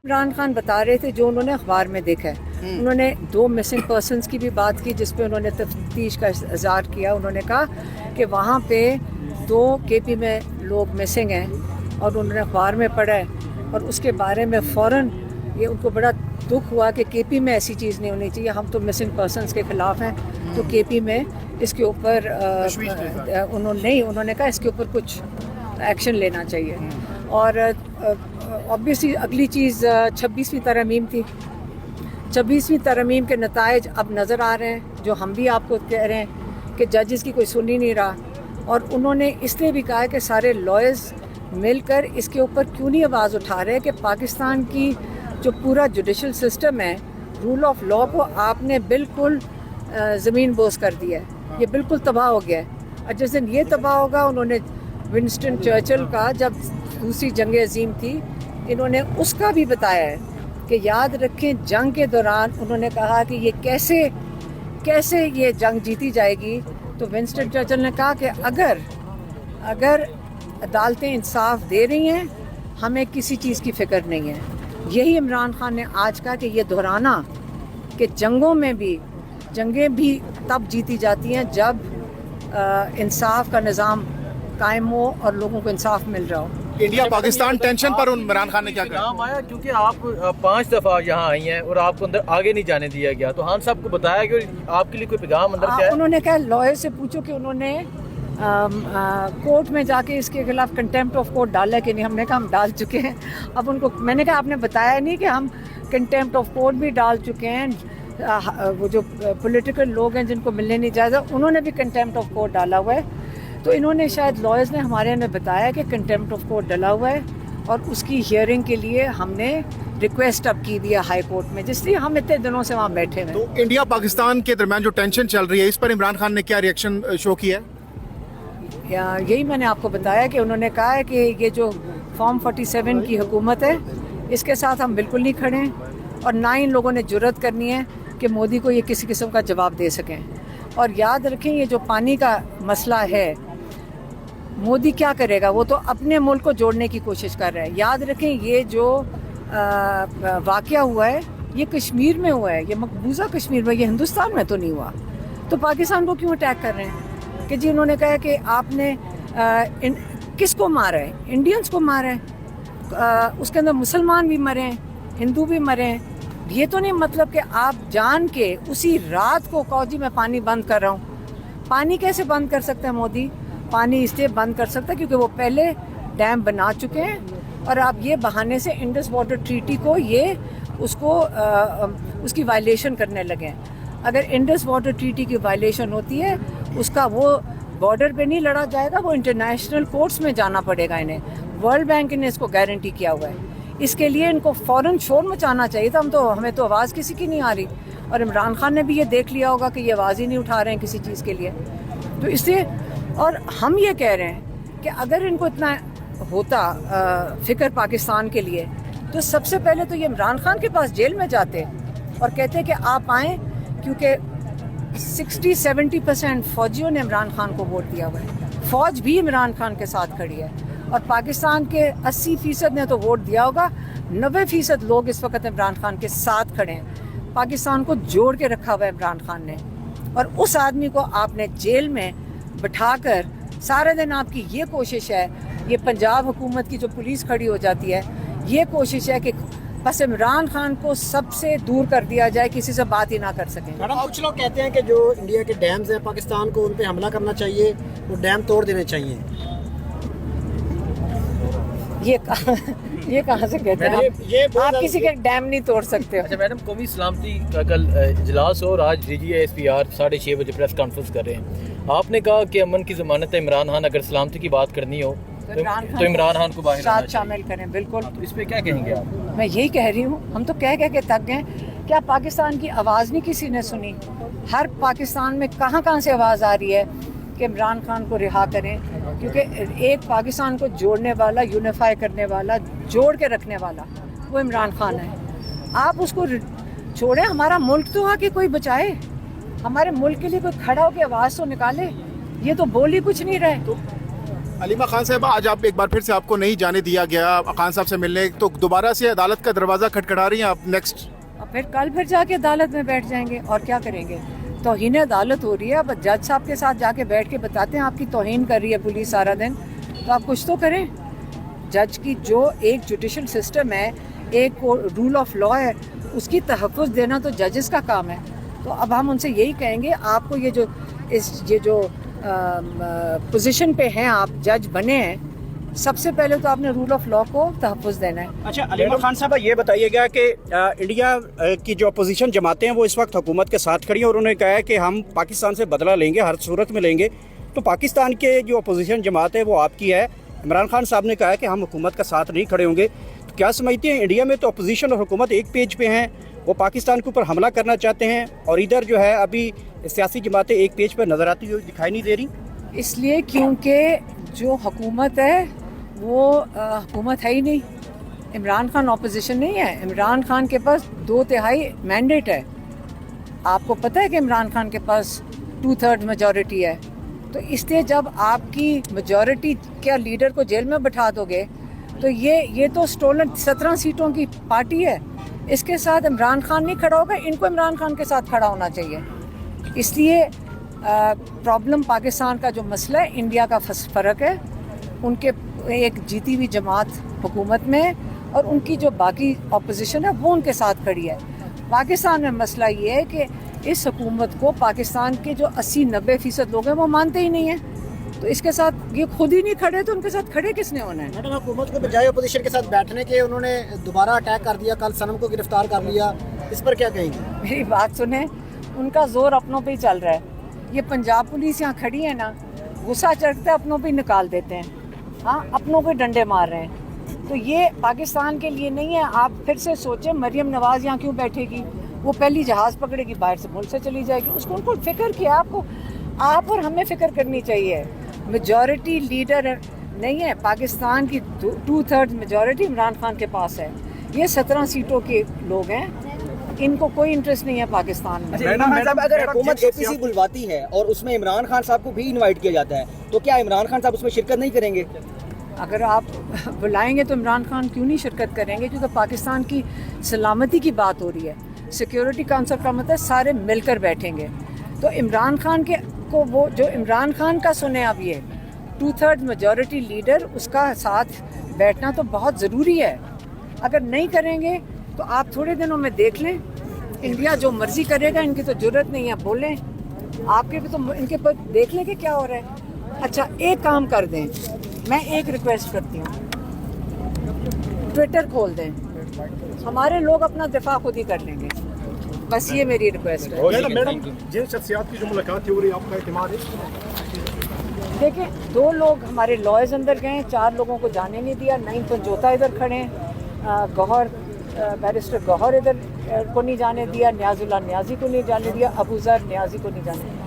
इमरान खान बता रहे थे जो उन्होंने अखबार में देखा है। उन्होंने 2 मिसिंग पर्सनस की भी बात की जिस पे उन्होंने तफ्तीश का इज़हार किया। उन्होंने कहा कि वहाँ पे 2 केपी में लोग मिसिंग हैं और उन्होंने अखबार में पढ़ा है और उसके बारे में फ़ौरन ये उनको बड़ा दुख हुआ कि केपी में ऐसी चीज़ नहीं होनी चाहिए। हम तो मिसिंग पर्सनस के ख़िलाफ़ हैं, तो केपी में इसके ऊपर उन्होंने कहा इसके ऊपर कुछ एक्शन लेना चाहिए। और ऑब्वियसली अगली चीज़ 26वीं तरमीम थी। 26वीं तरमीम के नताइज अब नज़र आ रहे हैं, जो हम भी आपको कह रहे हैं कि जजेस की कोई सुन ही नहीं रहा। और उन्होंने इसलिए भी कहा कि सारे लॉयर्स मिलकर इसके ऊपर क्यों नहीं आवाज़ उठा रहे कि पाकिस्तान की जो पूरा जुडिशल सिस्टम है, रूल ऑफ लॉ को आपने बिल्कुल ज़मीन बोस कर दिया है, ये बिल्कुल तबाह हो गया है। और जिस दिन ये तबाह होगा, उन्होंने विंस्टन चर्चिल का जब दूसरी जंग अजीम थी, इन्होंने उसका भी बताया है कि याद रखें जंग के दौरान उन्होंने कहा कि ये कैसे ये जंग जीती जाएगी। तो विंस्टन चर्चिल ने कहा कि अगर अदालतें इंसाफ दे रही हैं, हमें किसी चीज़ की फ़िक्र नहीं है। यही इमरान खान ने आज कहा कि ये दोहराना कि जंगें भी तब जीती जाती हैं जब इंसाफ का निज़ाम कायम हो और लोगों को इंसाफ मिल रहा हो। इंडिया पाकिस्तान टेंशन पर इमरान खान ने क्या कहा? नाम आया क्योंकि आप 5 दफ़ा यहाँ आई हैं और आपको अंदर आगे नहीं जाने दिया गया, तो खान साहब को बताया कि आपके लिए कोई पैगाम अंदर क्या है? उन्होंने कहा लॉयर से पूछो कि उन्होंने कोर्ट में जाके इसके खिलाफ कंटेम्प्ट ऑफ कोर्ट डाला है कि नहीं। हमने कहा हम डाल चुके हैं। अब उनको मैंने कहा आपने बताया नहीं कि हम कंटेम्प्ट ऑफ कोर्ट भी डाल चुके हैं। वो जो पॉलिटिकल लोग हैं जिनको मिलने नहीं जाता, उन्होंने भी कंटेम्प्ट ऑफ कोर्ट डाला हुआ है। तो इन्होंने शायद लॉयर्स ने हमारे में बताया कि कंटेम्प्ट ऑफ कोर्ट डला हुआ है और उसकी हियरिंग के लिए हमने रिक्वेस्ट अब की दिया हाई कोर्ट में, जिसलिए हम इतने दिनों से वहाँ बैठे हुए। तो इंडिया पाकिस्तान के दरमियान जो टेंशन चल रही है, इस पर इमरान खान ने क्या रिएक्शन शो किया है? यही मैंने आपको बताया कि उन्होंने कहा है कि ये जो फॉर्म 47 की हुकूमत है, इसके साथ हम बिल्कुल नहीं खड़े हैं और ना इन लोगों ने जुर्रत करनी है कि मोदी को ये किसी किस्म का जवाब दे सकें। और याद रखें, ये जो पानी का मसला है, मोदी क्या करेगा? वो तो अपने मुल्क को जोड़ने की कोशिश कर रहा है। याद रखें, ये जो वाक़या हुआ है, ये कश्मीर में हुआ है, ये मकबूजा कश्मीर में, ये हिंदुस्तान में तो नहीं हुआ। तो पाकिस्तान को क्यों अटैक कर रहे हैं? कि जी उन्होंने कहा कि आपने किसको मारा है? इंडियंस को मारा है। उसके अंदर मुसलमान भी मरे हैं, हिंदू भी मरे हैं। ये तो नहीं मतलब कि आप जान के उसी रात को कहो जी मैं पानी बंद कर रहा हूँ। पानी कैसे बंद कर सकता है मोदी? पानी इसलिए बंद कर सकता है क्योंकि वो पहले डैम बना चुके हैं और आप ये बहाने से इंडस वाटर ट्रीटी को उसकी वायलेशन करने लगे हैं। अगर इंडस वाटर ट्रीटी की वायलेशन होती है, उसका वो बॉर्डर पे नहीं लड़ा जाएगा, वो इंटरनेशनल कोर्ट्स में जाना पड़ेगा इन्हें। वर्ल्ड बैंक ने इसको गारंटी किया हुआ है। इसके लिए इनको फ़ौरन शोर मचाना चाहिए था। हमें तो आवाज़ किसी की नहीं आ रही और इमरान खान ने भी ये देख लिया होगा कि ये आवाज़ ही नहीं उठा रहे हैं किसी चीज़ के लिए। तो इसलिए और हम ये कह रहे हैं कि अगर इनको इतना होता फ़िक्र पाकिस्तान के लिए, तो सबसे पहले तो ये इमरान खान के पास जेल में जाते और कहते कि आप आएँ, क्योंकि 60-70% फ़ौजियों ने इमरान खान को वोट दिया हुआ है। फ़ौज भी इमरान खान के साथ खड़ी है और पाकिस्तान के 80% ने तो वोट दिया होगा। 90% लोग इस वक्त इमरान खान के साथ खड़े हैं। पाकिस्तान को जोड़ के रखा हुआ है इमरान खान ने, और उस आदमी को आपने जेल में बिठाकर सारे दिन आपकी ये कोशिश है, ये पंजाब हुकूमत की जो पुलिस खड़ी हो जाती है, ये कोशिश है कि बस इमरान खान को सबसे दूर कर दिया जाए, किसी से बात ही ना कर सकें। मैडम, कुछ लोग कहते हैं कि जो इंडिया के डैम्स हैं पाकिस्तान को उन पे हमला करना चाहिए, वो डैम तोड़ देने चाहिए। ये कहाँ से कहते हैं? आप किसी के डैम नहीं तोड़ सकते हो। अच्छा मैडम, कौमी सलामती का कल इजलास और आज DGSPR 6:30 बजे प्रेस कॉन्फ्रेंस कर रहे हैं। आपने कहा कि अमन की जमानत है इमरान खान, अगर सलामती की बात करनी हो तो इमरान खान को बाहर साथ शामिल करें। बिल्कुल, तो इस पे क्या कहेंगे आप? मैं यही कह रही हूँ, हम तो कह के थक गए। क्या पाकिस्तान की आवाज़ नहीं किसी ने सुनी? हर पाकिस्तान में कहाँ से आवाज़ आ रही है कि इमरान खान को रिहा करें, क्योंकि एक पाकिस्तान को जोड़ने वाला, यूनिफाई करने वाला, जोड़ के रखने वाला वो इमरान खान है। आप उसको छोड़ें, हमारा मुल्क तो आके कोई बचाए, हमारे मुल्क के लिए कोई खड़ा होकर आवाज़ तो निकाले। ये तो बोल ही कुछ नहीं रहे। अलीमा खान साहब, आज आप एक बार फिर से आपको नहीं जाने दिया गया खान साहब से मिलने, तो दोबारा से अदालत का दरवाज़ा खटखटा रही हैं आप नेक्स्ट? और फिर कल फिर जाके अदालत में बैठ जाएंगे और क्या करेंगे? तौहीन अदालत हो रही है। अब जज साहब के साथ जाके बैठ के बताते हैं आपकी तौहीन कर रही है पुलिस सारा दिन, तो आप कुछ तो करें। जज की जो एक जुडिशल सिस्टम है, एक रूल ऑफ लॉ है, उसकी तहफ़्फ़ुज़ देना तो जजेस का काम है। तो अब हम उनसे यही कहेंगे, आपको ये जो पोजीशन पे हैं, आप जज बने हैं, सबसे पहले तो आपने रूल ऑफ लॉ को तहफ़्फ़ुज़ देना है। अच्छा अलीमा खान साहब, ये बताइएगा कि इंडिया की जो अपोजिशन जमातें हैं वो इस वक्त हुकूमत के साथ खड़ी हैं और उन्होंने कहा है कि हम पाकिस्तान से बदला लेंगे, हर सूरत में लेंगे। तो पाकिस्तान के जो अपोजिशन जमात है वो आपकी है, इमरान खान साहब ने कहा है कि हम हुकूमत का साथ नहीं खड़े होंगे। तो क्या समझते हैं, इंडिया में तो अपोजिशन और हुकूमत एक पेज पे हैं, वो पाकिस्तान के ऊपर हमला करना चाहते हैं, और इधर जो है अभी सियासी जमातें एक पेज पर नज़र आती हुई दिखाई नहीं दे रही? इसलिए क्योंकि जो हुकूमत है वो हुकूमत है ही नहीं। इमरान खान ऑपोजिशन नहीं है। इमरान खान के पास 2/3 मैंडेट है। आपको पता है कि इमरान खान के पास 2/3 मेजॉरिटी है। तो इसलिए जब आपकी मेजॉरिटी क्या लीडर को जेल में बैठा दोगे, तो ये तो स्टोलन 17 सीटों की पार्टी है। इसके साथ इमरान खान नहीं खड़ा होगा, इनको इमरान खान के साथ खड़ा होना चाहिए। इसलिए प्रॉब्लम पाकिस्तान का जो मसला है, इंडिया का फ़र्क है। उनके एक जीती हुई जमात हुकूमत में और उनकी जो बाकी अपोजिशन है वो उनके साथ खड़ी है। पाकिस्तान में मसला ये है कि इस हुकूमत को पाकिस्तान के जो 80-90% लोग हैं वो मानते ही नहीं हैं। तो इसके साथ ये खुद ही नहीं खड़े, तो उनके साथ खड़े किसने होना है? मैडम, हुकूमत को बजाय अपोजिशन के साथ बैठने के उन्होंने दोबारा अटैक कर दिया, कल सनम को गिरफ्तार कर लिया, इस पर क्या कहेंगे? मेरी बात सुने, उनका जोर अपनों पे ही चल रहा है। ये पंजाब पुलिस यहाँ खड़ी है ना, गुस्सा चढ़ता है अपनों पे ही निकाल देते हैं। हाँ, अपनों पे डंडे मार रहे हैं। तो ये पाकिस्तान के लिए नहीं है। आप फिर से सोचें, मरियम नवाज़ यहाँ क्यों बैठेगी? वो पहली जहाज़ पकड़ेगी, बाहर से मुल्क से चली जाएगी। उसको उनको फिक्र किया, आपको आप और हमें फिक्र करनी चाहिए। मेजॉरिटी लीडर नहीं है पाकिस्तान की, 2/3 मेजॉरिटी इमरान खान के पास है। ये 17 सीटों के लोग हैं, इनको कोई इंटरेस्ट नहीं है पाकिस्तान में। इमरान साहब, अगर हुकूमत एपीसी बुलवाती है और उसमें इमरान खान साहब को भी इनवाइट किया जाता है, तो क्या इमरान खान साहब उसमें शिरकत नहीं करेंगे? अगर आप बुलाएंगे तो इमरान खान क्यों नहीं शिरकत करेंगे? क्योंकि पाकिस्तान की सलामती की बात हो रही है। सिक्योरिटी काउंसिल का मतलब सारे मिलकर बैठेंगे। तो इमरान खान को वो जो इमरान खान का सुने, अब ये 2/3 मेजॉरिटी लीडर, उसका साथ बैठना तो बहुत ज़रूरी है। अगर नहीं करेंगे तो आप थोड़े दिनों में देख लें, इंडिया जो मर्जी करेगा, इनकी तो जरूरत नहीं है बोलें। आपके भी तो इनके पर देख लें कि क्या हो रहा है। अच्छा, एक काम कर दें, मैं एक रिक्वेस्ट करती हूँ, ट्विटर खोल दें, हमारे लोग अपना दिफा खुद ही कर लेंगे। बस ये मेरी रिक्वेस्ट है। मैडम, जिन शख्सियात की जो मुलाकात हो रही है, आपका एतमाद है? देखिए, 2 लोग हमारे लॉयर्स अंदर गए, 4 लोगों को जाने नहीं दिया। 9 संजोता इधर खड़े हैं, गौहर बैरिस्टर गौहर इधर को नहीं जाने दिया, न्याजुल्लाह न्याजी को नहीं जाने दिया, अबूजर न्याजी को नहीं जाने दिया।